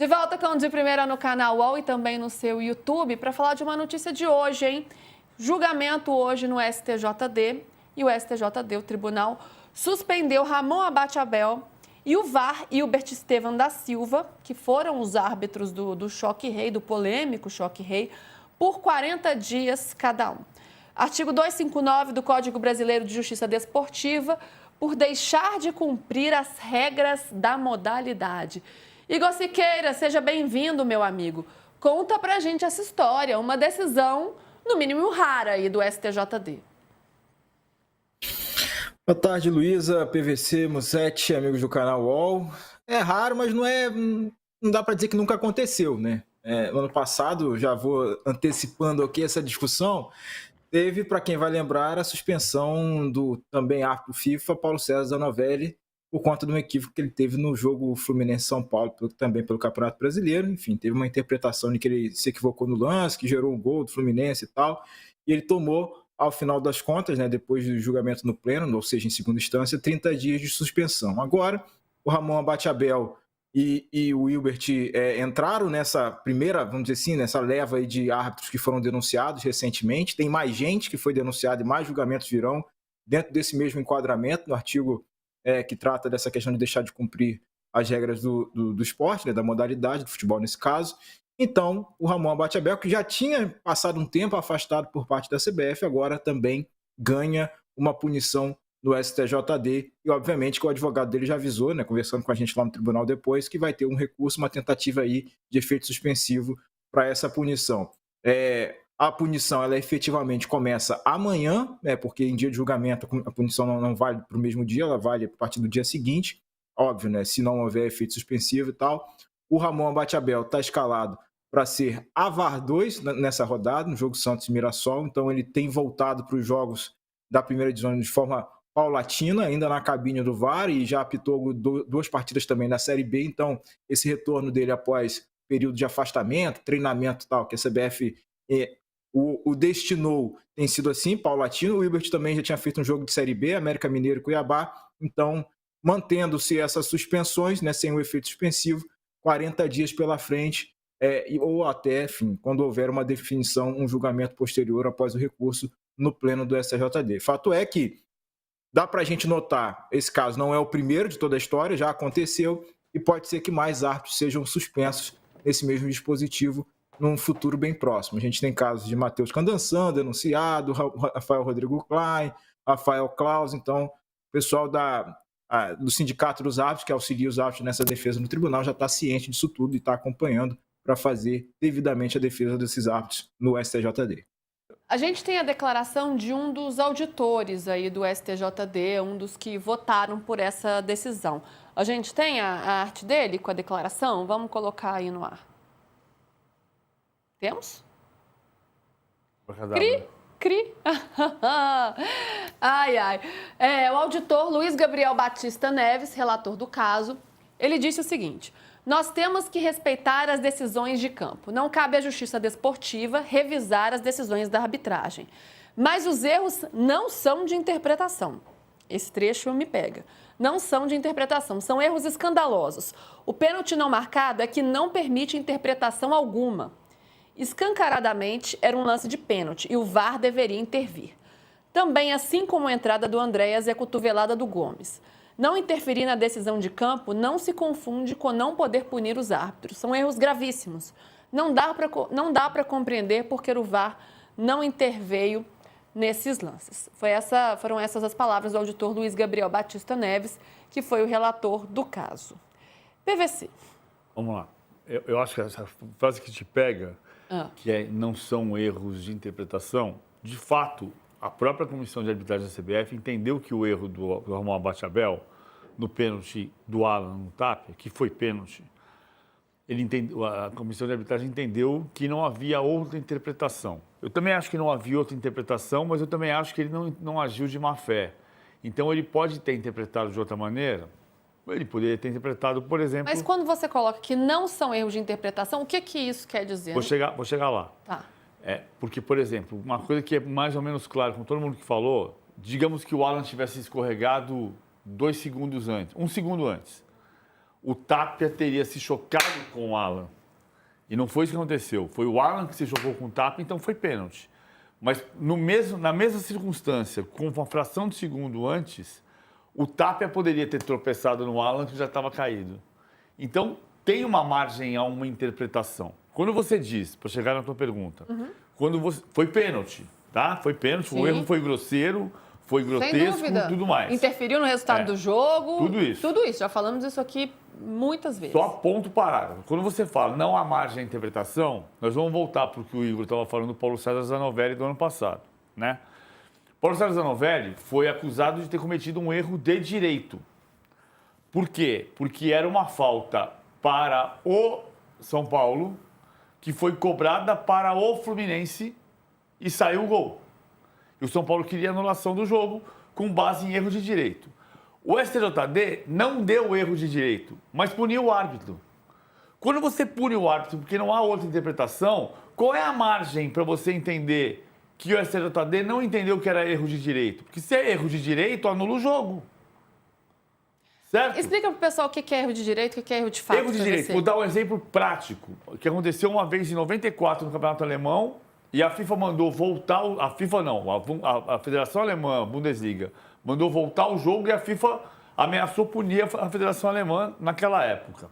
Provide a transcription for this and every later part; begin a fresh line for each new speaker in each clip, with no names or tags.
De volta com o De Primeira no canal UOL e também no seu YouTube para falar de uma notícia de hoje, hein? Julgamento hoje no STJD e o STJD, o tribunal, suspendeu Ramon Abate Abel e o VAR Hilbert Estevam da Silva, que foram os árbitros do Choque Rei, do polêmico Choque Rei, por 40 dias cada um. Artigo 259 do Código Brasileiro de Justiça Desportiva, por deixar de cumprir as regras da modalidade. Igor Siqueira, seja bem-vindo, meu amigo. Conta pra gente essa história, uma decisão, no mínimo, rara aí do STJD.
Boa tarde, Luísa, PVC, Musete, amigos do canal UOL. É raro, mas não dá para dizer que nunca aconteceu, né? No ano passado, já vou antecipando aqui essa discussão, teve, para quem vai lembrar, a suspensão do também árbitro FIFA, Paulo César Zanovelli, por conta de um equívoco que ele teve no jogo Fluminense-São Paulo, também pelo Campeonato Brasileiro. Enfim, teve uma interpretação de que ele se equivocou no lance, que gerou um gol do Fluminense e tal, e ele tomou, ao final das contas, né, depois do julgamento no pleno, ou seja, em segunda instância, 30 dias de suspensão. Agora, o Ramon Abate Abel e o Hilbert entraram nessa primeira, vamos dizer assim, nessa leva aí de árbitros que foram denunciados recentemente. Tem mais gente que foi denunciada e mais julgamentos virão dentro desse mesmo enquadramento, no artigo que trata dessa questão de deixar de cumprir as regras do esporte, né, da modalidade, do futebol nesse caso. Então, o Ramon Abate Abel, que já tinha passado um tempo afastado por parte da CBF, agora também ganha uma punição no STJD. E, obviamente, que o advogado dele já avisou, né, conversando com a gente lá no tribunal depois, que vai ter um recurso, uma tentativa aí de efeito suspensivo para essa punição. A punição, ela efetivamente começa amanhã, né, porque em dia de julgamento a punição não vale para o mesmo dia, ela vale a partir do dia seguinte, óbvio, né, se não houver efeito suspensivo e tal. O Ramon Abate Abel está escalado para ser a VAR 2 nessa rodada, no jogo Santos e Mirassol, então ele tem voltado para os jogos da primeira divisão de forma paulatina, ainda na cabine do VAR, e já apitou 2 partidas também na Série B, então esse retorno dele após período de afastamento, treinamento e tal, que a CBF o destinou, tem sido assim, paulatino. O Hilbert também já tinha feito um jogo de Série B, América Mineiro e Cuiabá, então mantendo-se essas suspensões, né, sem o efeito suspensivo, 40 dias pela frente, ou até, enfim, quando houver uma definição, um julgamento posterior após o recurso no pleno do STJD. Fato é que dá para a gente notar, esse caso não é o primeiro de toda a história, já aconteceu, e pode ser que mais árbitros sejam suspensos nesse mesmo dispositivo num futuro bem próximo. A gente tem casos de Matheus Candansan, denunciado, Rafael Rodrigo Klein, Rafael Claus, então o pessoal do Sindicato dos Árbitros, que auxilia os árbitros nessa defesa no tribunal, já está ciente disso tudo e está acompanhando para fazer devidamente a defesa desses árbitros no STJD.
A gente tem a declaração de um dos auditores aí do STJD, um dos que votaram por essa decisão. A gente tem a arte dele com a declaração? Vamos colocar aí no ar. Temos? Cri. Ai, ai. O auditor Luiz Gabriel Batista Neves, relator do caso, ele disse o seguinte: nós temos que respeitar as decisões de campo. Não cabe à Justiça Desportiva revisar as decisões da arbitragem. Mas os erros não são de interpretação. Esse trecho me pega. Não são de interpretação, são erros escandalosos. O pênalti não marcado é que não permite interpretação alguma. Escancaradamente, era um lance de pênalti e o VAR deveria intervir. Também, assim como a entrada do Andréas e a cotovelada do Gomes. Não interferir na decisão de campo não se confunde com não poder punir os árbitros. São erros gravíssimos. Não dá para compreender porque o VAR não interveio nesses lances. Foram essas as palavras do auditor Luiz Gabriel Batista Neves, que foi o relator do caso. PVC.
Vamos lá. Eu acho que essa frase que te pega, que não são erros de interpretação, de fato, a própria Comissão de Arbitragem da CBF entendeu que o erro do Ramon Abate Abel, no pênalti do Alan no Tapia, que foi pênalti, a Comissão de Arbitragem entendeu que não havia outra interpretação. Eu também acho que não havia outra interpretação, mas eu também acho que ele não agiu de má fé. Então, ele pode ter interpretado de outra maneira. Ele poderia ter interpretado, por exemplo...
Mas quando você coloca que não são erros de interpretação, o que isso quer dizer?
Vou chegar lá.
Tá.
Porque, por exemplo, uma coisa que é mais ou menos clara com todo mundo que falou, digamos que o Alan tivesse escorregado 2 segundos antes, 1 segundo antes. o Tapia teria se chocado com o Alan. E não foi isso que aconteceu. Foi o Alan que se chocou com o Tapia, então foi pênalti. Mas na mesma circunstância, com uma fração de segundo antes, o Tapia poderia ter tropeçado no Alan, que já estava caído. Então, tem uma margem a uma interpretação. Quando você diz, para chegar na tua pergunta, foi pênalti, tá? Foi pênalti,
Sim.
o erro foi grosseiro, foi grotesco, tudo mais.
Interferiu no resultado do jogo.
Tudo isso.
Tudo isso. Já falamos isso aqui muitas vezes.
Só ponto parágrafo. Quando você fala não há margem de interpretação, nós vamos voltar para o que o Igor estava falando do Paulo César Zanovelli do ano passado, né? Paulo César Zanovelli foi acusado de ter cometido um erro de direito. Por quê? Porque era uma falta para o São Paulo que foi cobrada para o Fluminense e saiu o gol. E o São Paulo queria anulação do jogo com base em erro de direito. O STJD não deu erro de direito, mas puniu o árbitro. Quando você pune o árbitro porque não há outra interpretação, qual é a margem para você entender que o STJD não entendeu que era erro de direito? Porque se é erro de direito, anula o jogo. Certo?
Explica para o pessoal o que é erro de direito e o que é erro de fato.
Erro de direito. Vou dar um exemplo prático, que aconteceu uma vez em 94 no Campeonato Alemão, e a FIFA mandou voltar, a FIFA não, a Federação Alemã, a Bundesliga, mandou voltar o jogo e a FIFA ameaçou punir a Federação Alemã naquela época.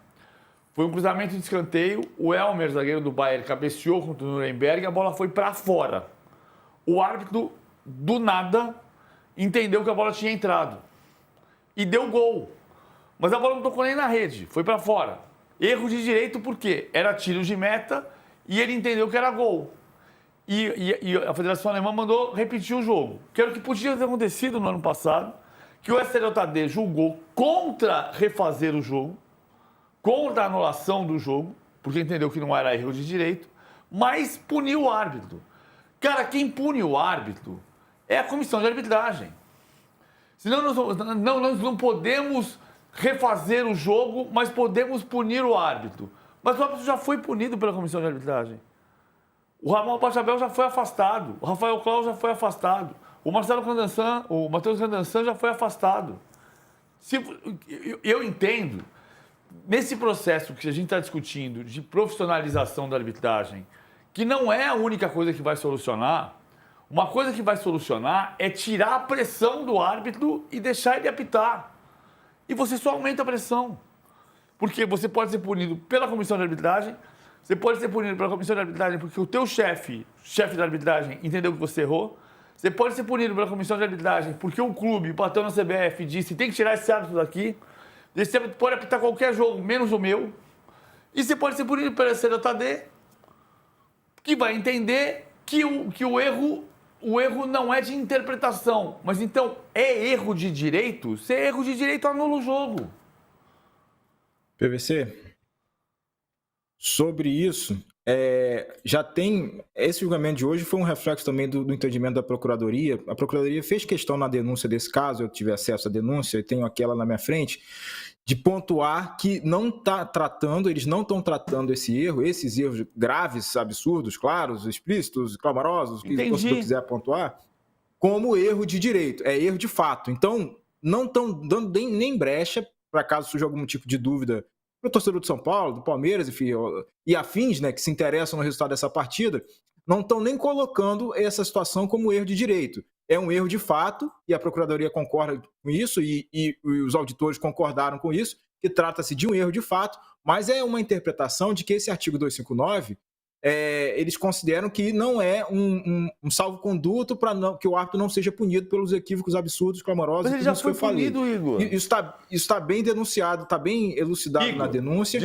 Foi um cruzamento de escanteio, o Elmer, zagueiro do Bayern, cabeceou contra o Nuremberg e a bola foi para fora. O árbitro, do nada, entendeu que a bola tinha entrado e deu gol. Mas a bola não tocou nem na rede, foi para fora. Erro de direito por quê? Era tiro de meta e ele entendeu que era gol. E a Federação Alemã mandou repetir o jogo. Que era o que podia ter acontecido no ano passado, que o STJD julgou contra refazer o jogo, contra a anulação do jogo, porque entendeu que não era erro de direito, mas puniu o árbitro. Cara, quem pune o árbitro é a comissão de arbitragem. Senão nós não podemos refazer o jogo, mas podemos punir o árbitro. Mas o árbitro já foi punido pela comissão de arbitragem. O Ramon Pachabel já foi afastado. O Rafael Claus já foi afastado. O Marcelo Candansan, o Matheus Candansan já foi afastado. Eu entendo, nesse processo que a gente está discutindo de profissionalização da arbitragem, que não é a única coisa que vai solucionar, uma coisa que vai solucionar é tirar a pressão do árbitro e deixar ele apitar. E você só aumenta a pressão. Porque você pode ser punido pela comissão de arbitragem, você pode ser punido pela comissão de arbitragem porque o teu chefe da arbitragem, entendeu que você errou. Você pode ser punido pela comissão de arbitragem porque o clube bateu na CBF e disse tem que tirar esse árbitro daqui. Esse árbitro pode apitar qualquer jogo, menos o meu. E você pode ser punido pela STJD, que vai entender que o erro não é de interpretação. Mas então, é erro de direito? Se é erro de direito, anula o jogo.
PVC, sobre isso, já tem... Esse julgamento de hoje foi um reflexo também do entendimento da Procuradoria. A Procuradoria fez questão na denúncia desse caso, eu tive acesso à denúncia, eu tenho aquela na minha frente, de pontuar que eles não estão tratando esses erros graves, absurdos, claros, explícitos, clamorosos, o que o torcedor quiser pontuar, como erro de direito, é erro de fato. Então, não estão dando nem brecha para caso surja algum tipo de dúvida para o torcedor do São Paulo, do Palmeiras, enfim, e afins, né, que se interessam no resultado dessa partida, não estão nem colocando essa situação como erro de direito. É um erro de fato, e a Procuradoria concorda com isso, e os auditores concordaram com isso, que trata-se de um erro de fato, mas é uma interpretação de que esse artigo 259, eles consideram que não é um salvo-conduto para que o árbitro não seja punido pelos equívocos absurdos, clamorosos.
Mas ele já foi punido, Igor.
Isso está bem denunciado, está bem elucidado, Igor, na denúncia.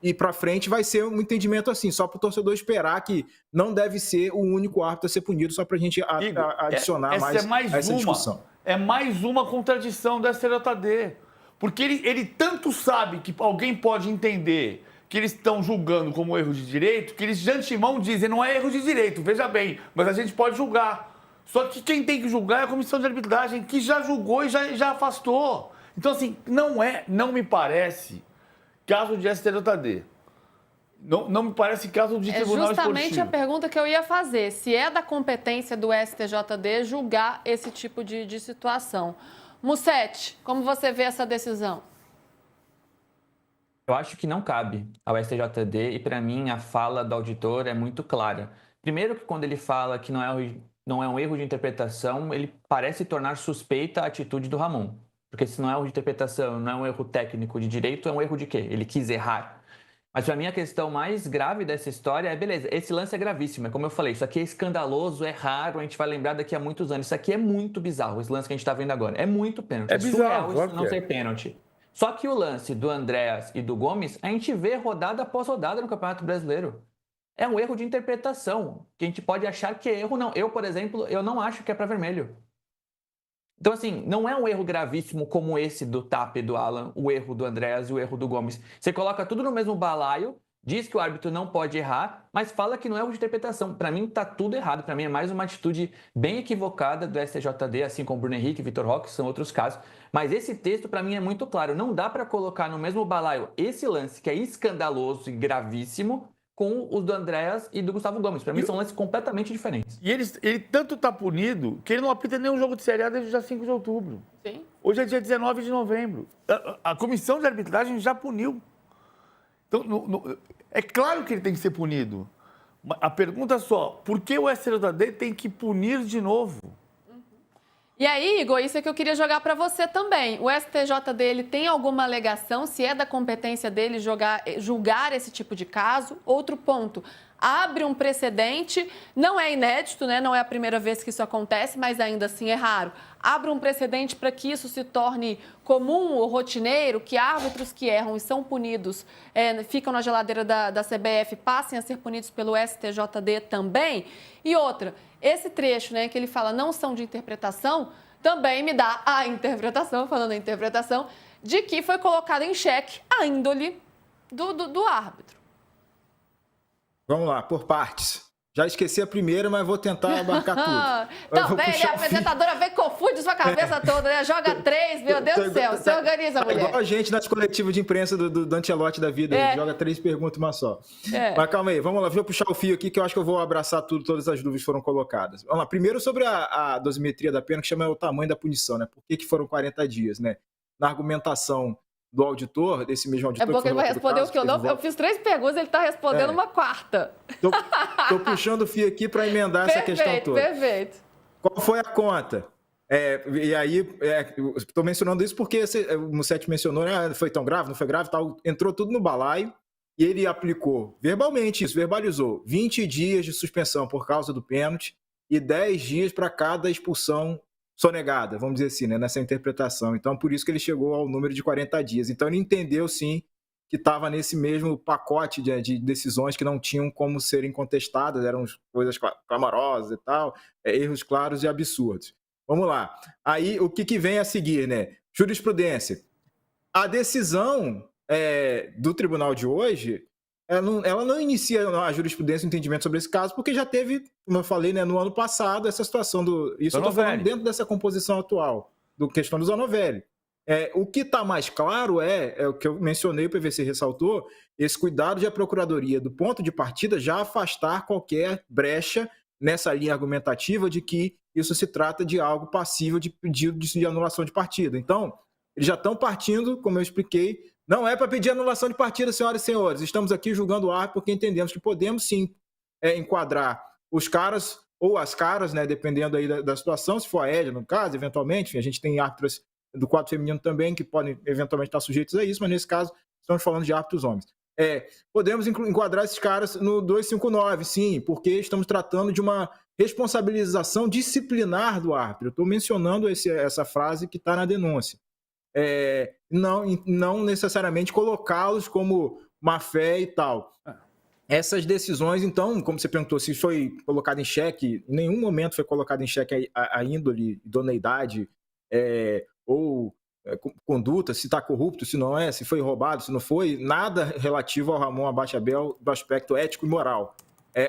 E para frente vai ser um entendimento assim, só para o torcedor esperar que não deve ser o único árbitro a ser punido, só para a gente adicionar mais essa discussão.
É mais uma contradição da STJD. Porque ele tanto sabe que alguém pode entender que eles estão julgando como erro de direito, que eles de antemão dizem não é erro de direito, veja bem, mas a gente pode julgar. Só que quem tem que julgar é a comissão de arbitragem, que já julgou e já afastou. Então, assim, não me parece caso de STJD. Não me parece caso de tribunal esportivo.
É justamente a pergunta que eu ia fazer. Se é da competência do STJD julgar esse tipo de situação. Mussete, como você vê essa decisão?
Eu acho que não cabe ao STJD e, para mim, a fala do auditor é muito clara. Primeiro que quando ele fala que não é um erro de interpretação, ele parece tornar suspeita a atitude do Ramon. Porque se não é um erro de interpretação, não é um erro técnico de direito, é um erro de quê? Ele quis errar. Mas para mim a questão mais grave dessa história é, beleza, esse lance é gravíssimo, é como eu falei, isso aqui é escandaloso, é raro, a gente vai lembrar daqui a muitos anos. Isso aqui é muito bizarro, esse lance que a gente está vendo agora. É muito pênalti,
É bizarro,
surreal isso não ser pênalti. Só que o lance do Andréas e do Gomes, a gente vê rodada após rodada no Campeonato Brasileiro. É um erro de interpretação, que a gente pode achar que é erro, não. Eu, por exemplo, eu não acho que é para vermelho. Então, assim, não é um erro gravíssimo como esse do Tap e do Alan, o erro do Andréas e o erro do Gomes. Você coloca tudo no mesmo balaio, diz que o árbitro não pode errar, mas fala que não é erro de interpretação. Para mim, tá tudo errado. Para mim, é mais uma atitude bem equivocada do STJD, assim como Bruno Henrique e Vitor Roque, são outros casos. Mas esse texto, para mim, é muito claro. Não dá para colocar no mesmo balaio esse lance, que é escandaloso e gravíssimo, com os do Andréas e do Gustavo Gomes. Para mim, são lances completamente diferentes.
E ele tanto está punido que ele não apita nenhum jogo de Série A desde o dia 5 de outubro.
Sim.
Hoje é dia 19 de novembro. A comissão de arbitragem já puniu. Então, é claro que ele tem que ser punido. A pergunta é só, por que o STJD tem que punir de novo?
E aí, Igor, isso é que eu queria jogar para você também. O STJD ele tem alguma alegação, se é da competência dele julgar esse tipo de caso? Outro ponto, abre um precedente, não é inédito, né? Não é a primeira vez que isso acontece, mas ainda assim é raro. Abre um precedente para que isso se torne comum ou rotineiro, que árbitros que erram e são punidos, ficam na geladeira da CBF, passem a ser punidos pelo STJD também. E outra, esse trecho, né, que ele fala não são de interpretação, também me dá a interpretação, falando em interpretação, de que foi colocada em xeque a índole do árbitro.
Vamos lá, por partes. Já esqueci a primeira, mas vou tentar abarcar tudo.
Também, a apresentadora vem confunde sua cabeça toda, né? Joga 3, meu Deus do céu. Se organiza, mulher.
Igual a gente nas coletivas de imprensa do Ancelotti da vida. Joga 3 perguntas, uma só. Mas calma aí, vamos lá. Deixa eu puxar o fio aqui, que eu acho que eu vou abraçar tudo, todas as dúvidas foram colocadas. Vamos lá. Primeiro sobre a dosimetria da pena, que chama o tamanho da punição, né? Por que foram 40 dias, né? Na argumentação do auditor, desse mesmo auditor...
É porque ele vai responder o que eu não... Eu fiz 3 perguntas, ele está respondendo uma quarta.
Tô puxando o fio aqui para emendar essa questão toda.
Perfeito.
Qual foi a conta? E aí, estou mencionando isso porque o Mussetti mencionou, né? Foi tão grave, não foi grave, tal. Entrou tudo no balaio e ele aplicou verbalmente isso, verbalizou 20 dias de suspensão por causa do pênalti e 10 dias para cada expulsão sonegada, vamos dizer assim, né, nessa interpretação. Então, por isso que ele chegou ao número de 40 dias. Então, ele entendeu, sim, que estava nesse mesmo pacote de decisões que não tinham como serem contestadas, eram coisas clamorosas e tal, erros claros e absurdos. Vamos lá. Aí, o que vem a seguir, né? Jurisprudência. A decisão do tribunal de hoje, ela não inicia a jurisprudência e o entendimento sobre esse caso, porque já teve, como eu falei, né, no ano passado, essa situação Isso eu estou falando dentro dessa composição atual, do questão do Zanovelli. O que está mais claro é o que eu mencionei, o PVC ressaltou, esse cuidado de a Procuradoria, do ponto de partida, já afastar qualquer brecha nessa linha argumentativa de que isso se trata de algo passível de pedido de anulação de partida. Então, eles já estão partindo, como eu expliquei, não é para pedir anulação de partida, senhoras e senhores. Estamos aqui julgando o árbitro porque entendemos que podemos sim enquadrar os caras ou as caras, né, dependendo aí da situação, se for a Edna, no caso, eventualmente. Enfim, a gente tem árbitros do quadro feminino também que podem eventualmente estar sujeitos a isso, mas nesse caso estamos falando de árbitros homens. Podemos enquadrar esses caras no 259, sim, porque estamos tratando de uma responsabilização disciplinar do árbitro. Eu estou mencionando essa frase que está na denúncia. Não necessariamente colocá-los como má-fé e tal. Essas decisões, então, como você perguntou, se foi colocado em xeque, em nenhum momento foi colocado em xeque a índole, idoneidade ou conduta, se está corrupto, se não se foi roubado, se não foi, nada relativo ao Ramon Abachaebel do aspecto ético e moral.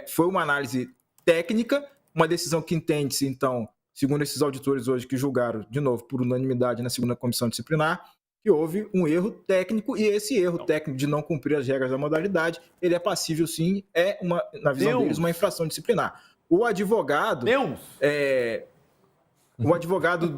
Foi uma análise técnica, uma decisão que entende-se, então, segundo esses auditores hoje que julgaram, de novo, por unanimidade na segunda comissão disciplinar, que houve um erro técnico, e esse erro técnico de não cumprir as regras da modalidade, ele é passível, sim, na visão deles, uma infração disciplinar. O advogado... O advogado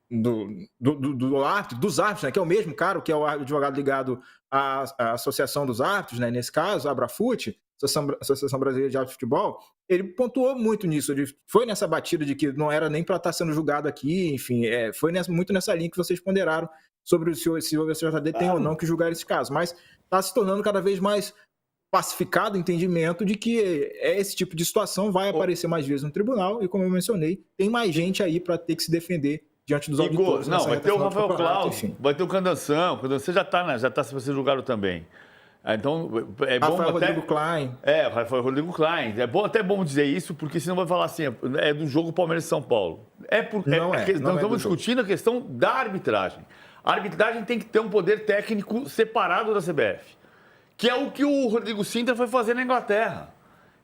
do árbitro, dos árbitros, né, que é o mesmo cara, que é o advogado ligado à Associação dos Árbitros, né, nesse caso, a Abrafute, Associação Brasileira de Árbitros de Futebol, ele pontuou muito nisso, ele foi nessa batida de que não era nem para estar sendo julgado aqui, enfim, foi muito nessa linha que vocês ponderaram sobre se o STJD tem ou não que julgar esse caso, mas está se tornando cada vez mais pacificado o entendimento de que esse tipo de situação vai aparecer mais vezes no tribunal e, como eu mencionei, tem mais gente aí para ter que se defender diante dos auditores.
Não, vai ter o Rafael Claus, vai ter o Candanção. O Candanção já está se você julgado também. Então, é bom
Rafael
até...
Rodrigo Klein.
É, Rafael Rodrigo Klein. É bom, até bom dizer isso, porque senão vai falar assim, é do jogo Palmeiras e São Paulo. Nós estamos discutindo a questão da arbitragem. A arbitragem tem que ter um poder técnico separado da CBF, que é o que o Rodrigo Sintra foi fazer na Inglaterra.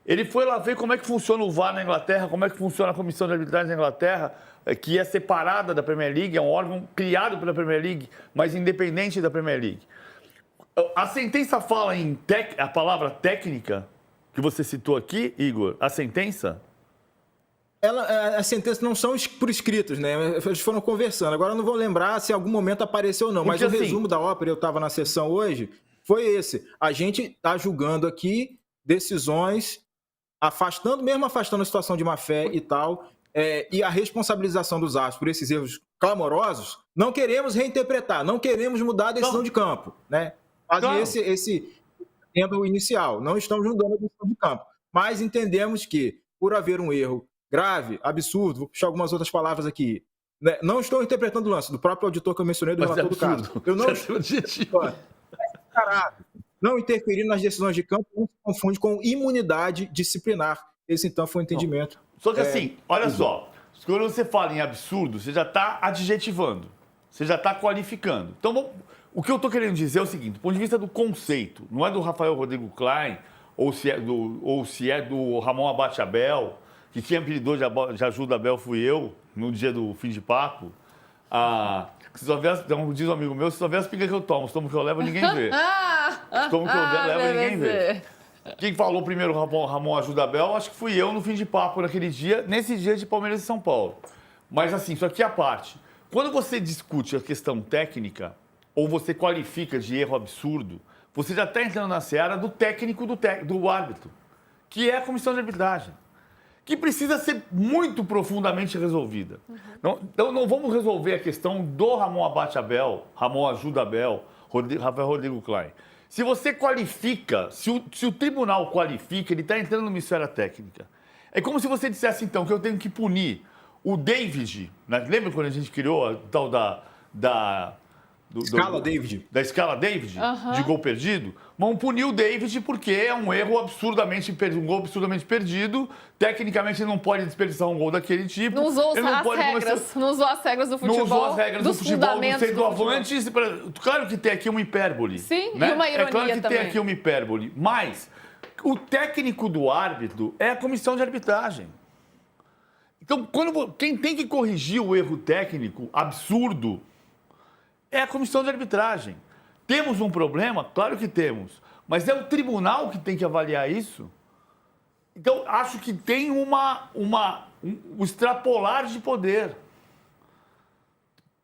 Ele foi lá ver como é que funciona o VAR na Inglaterra, como é que funciona a comissão de arbitragem na Inglaterra, que é separada da Premier League, é um órgão criado pela Premier League, mas independente da Premier League. A sentença fala a palavra técnica, que você citou aqui, Igor, a sentença...
As sentenças não são por escritos, né? Eles foram conversando. Agora eu não vou lembrar se em algum momento apareceu ou não, mas o resumo da ópera, eu estava na sessão hoje, foi esse. A gente está julgando aqui decisões, mesmo afastando a situação de má-fé e tal, e a responsabilização dos árbitros por esses erros clamorosos, não queremos reinterpretar, não queremos mudar a decisão de campo, né? Fazem esse entendo inicial. Não estamos julgando a decisão de campo, mas entendemos que, por haver um erro grave, absurdo, vou puxar algumas outras palavras aqui, né? Não estou interpretando o lance do próprio auditor que eu mencionei do relator do caso. Eu não estou não interferir nas decisões de campo não se confunde com imunidade disciplinar. Esse, então, foi o entendimento.
Só que assim, olha só, quando você fala em absurdo, você já está adjetivando, você já está qualificando. Então, o que eu estou querendo dizer é o seguinte, do ponto de vista do conceito, não é do Rafael Rodrigo Klein, ou se é do Ramon Abate Abel, que quem apelidou de Ajuda Abel fui eu, no dia do fim de papo. Diz um amigo meu, se só vê as pingas que eu tomo, os tomos que eu levo, ninguém vê. Os tomos que eu levo, ninguém vê. Quem falou primeiro Ramon Ajuda Abel, acho que fui eu no fim de papo naquele dia, nesse dia de Palmeiras e São Paulo. Mas assim, isso aqui é a parte. Quando você discute a questão técnica, ou você qualifica de erro absurdo, você já está entrando na seara do técnico do árbitro, que é a comissão de arbitragem, que precisa ser muito profundamente resolvida. Então, não vamos resolver a questão do Ramon Abate Abel, Ramon Ajuda Abel, Rafael Rodrigo Klein. Se você qualifica, se o tribunal qualifica, ele está entrando numa esfera técnica. É como se você dissesse, então, que eu tenho que punir o David, né? Lembra quando a gente criou a tal da
escala David.
Da escala David, de gol perdido? Vamos punir o David porque é um erro absurdamente perdido. Tecnicamente, ele não pode desperdiçar um gol daquele tipo.
Não usou as regras do futebol.
Não usou as regras do futebol, do centroavante. Claro que tem aqui uma hipérbole.
Sim,
né?
E uma ironia
claro que
também.
Tem aqui uma hipérbole. Mas o técnico do árbitro é a comissão de arbitragem. Então, quem tem que corrigir o erro técnico absurdo é a comissão de arbitragem. Temos um problema? Claro que temos. Mas é o tribunal que tem que avaliar isso. Então, acho que tem um extrapolar de poder.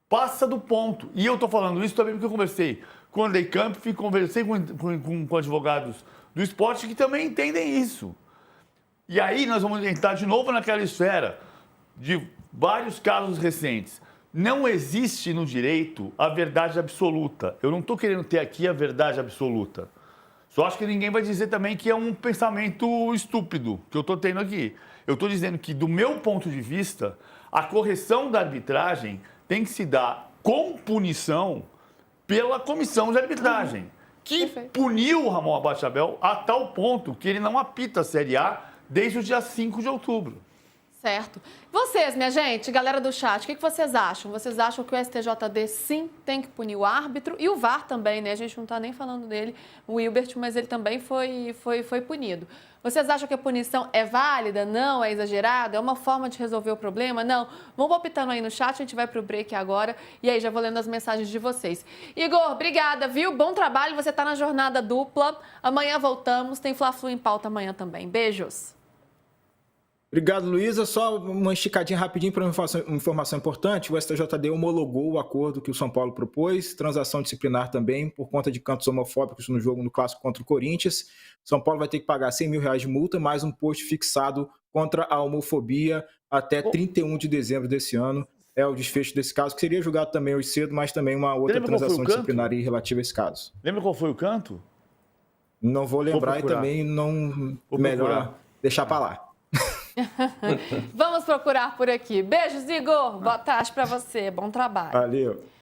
Passa do ponto. E eu estou falando isso também porque eu conversei com o Andrei Camp, conversei com advogados do esporte que também entendem isso. E aí nós vamos entrar de novo naquela esfera de vários casos recentes. Não existe no direito a verdade absoluta. Eu não estou querendo ter aqui a verdade absoluta. Só acho que ninguém vai dizer também que é um pensamento estúpido que eu estou tendo aqui. Eu estou dizendo que, do meu ponto de vista, a correção da arbitragem tem que se dar com punição pela comissão de arbitragem, que puniu o Ramon Abate Abel a tal ponto que ele não apita a Série A desde o dia 5 de outubro.
Certo. Vocês, minha gente, galera do chat, o que vocês acham? Vocês acham que o STJD sim tem que punir o árbitro e o VAR também, né? A gente não está nem falando dele, o Wilbert, mas ele também foi punido. Vocês acham que a punição é válida? Não? É exagerada? É uma forma de resolver o problema? Não? Vão palpitando aí no chat, a gente vai para o break agora e aí já vou lendo as mensagens de vocês. Igor, obrigada, viu? Bom trabalho, você está na jornada dupla. Amanhã voltamos, tem Fla-Flu em pauta amanhã também. Beijos.
Obrigado, Luísa. Só uma esticadinha rapidinho para uma informação importante. O STJD homologou o acordo que o São Paulo propôs, transação disciplinar também, por conta de cantos homofóbicos no jogo no clássico contra o Corinthians. São Paulo vai ter que pagar R$100 mil de multa, mais um post fixado contra a homofobia até 31 de dezembro desse ano. É o desfecho desse caso, que seria julgado também hoje cedo, mas também uma outra transação disciplinar relativa a esse caso.
Lembra qual foi o canto?
Não vou lembrar e também não melhor deixar para lá.
Vamos procurar por aqui. Beijos, Igor. Boa tarde para você. Bom trabalho.
Valeu.